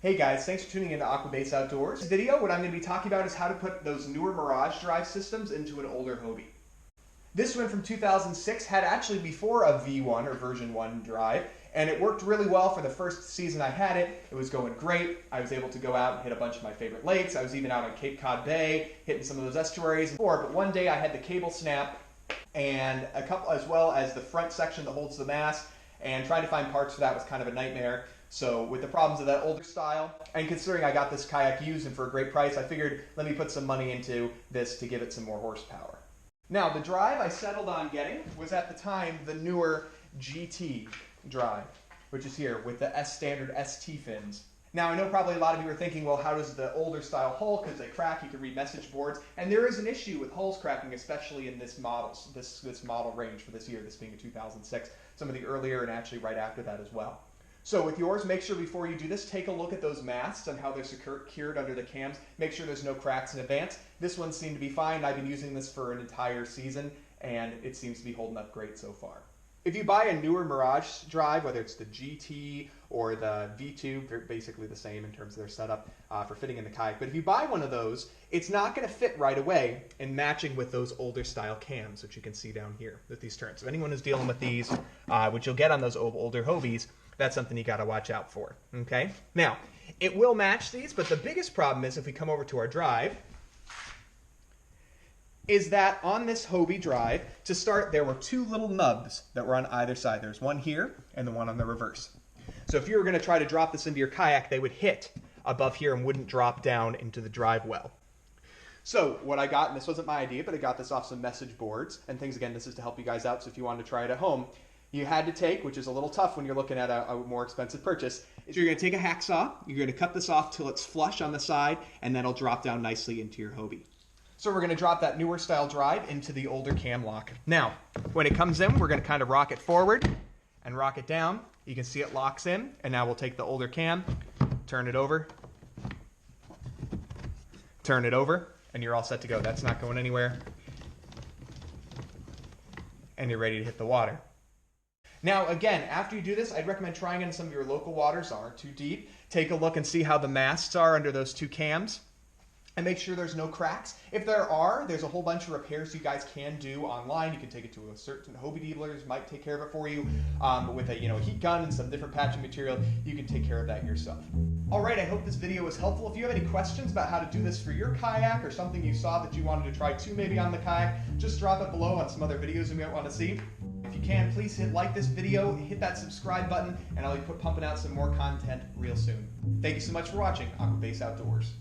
Hey guys, thanks for tuning in to Aqua Outdoors. This video, what I'm going to be talking about is how to put those newer Mirage drive systems into an older Hobie. This one from 2006 had actually before a V1 or version 1 drive, and it worked really well for the first season I had it. It was going great. I was able to go out and hit a bunch of my favorite lakes. I was even out on Cape Cod Bay, hitting some of those estuaries before, but one day I had the cable snap and a couple, as well as the front section that holds the mast, and trying to find parts for that was kind of a nightmare. So with the problems of that older style, and considering I got this kayak used and for a great price, I figured let me put some money into this to give it some more horsepower. Now the drive I settled on getting was at the time the newer GT drive, which is here with the standard ST fins. Now I know probably a lot of you are thinking, well, how does the older style hull, because they crack, you can read message boards, and there is an issue with hulls cracking, especially in this model range for this year, this being a 2006, some of the earlier and actually right after that as well. So with yours, make sure before you do this, take a look at those masts and how they're secured under the cams. Make sure there's no cracks in advance. This one seemed to be fine. I've been using this for an entire season, and it seems to be holding up great so far. If you buy a newer Mirage drive, whether it's the GT or the V2, they're basically the same in terms of their setup for fitting in the kayak. But if you buy one of those, it's not going to fit right away in matching with those older style cams, which you can see down here with these turns. So if anyone is dealing with these, which you'll get on those older Hobies, that's something you got to watch out for, okay? Now, it will match these, but the biggest problem is if we come over to our drive, is that on this Hobie drive, to start, there were two little nubs that were on either side. There's one here and the one on the reverse. So if you were going to try to drop this into your kayak, they would hit above here and wouldn't drop down into the drive well. So what I got, and this wasn't my idea, but I got this off some message boards and things. Again, this is to help you guys out, so if you wanted to try it at home, you had to take, which is a little tough when you're looking at a more expensive purchase, is you're going to take a hacksaw, you're going to cut this off till it's flush on the side, and then it'll drop down nicely into your Hobie. So we're going to drop that newer style drive into the older cam lock. Now, when it comes in, we're going to kind of rock it forward and rock it down. You can see it locks in, and now we'll take the older cam, turn it over, and you're all set to go. That's not going anywhere. And you're ready to hit the water. Now, again, after you do this, I'd recommend trying in some of your local waters that aren't too deep. Take a look and see how the masts are under those two cams, and make sure there's no cracks. If there are, there's a whole bunch of repairs you guys can do online. You can take it to a certain Hobie dealers, might take care of it for you. With a heat gun and some different patching material, you can take care of that yourself. All right, I hope this video was helpful. If you have any questions about how to do this for your kayak or something you saw that you wanted to try too maybe on the kayak, just drop it below on some other videos you might want to see. If you can, please like this video, hit that subscribe button, and I'll be pumping out some more content real soon. Thank you so much for watching Aqua Outdoors.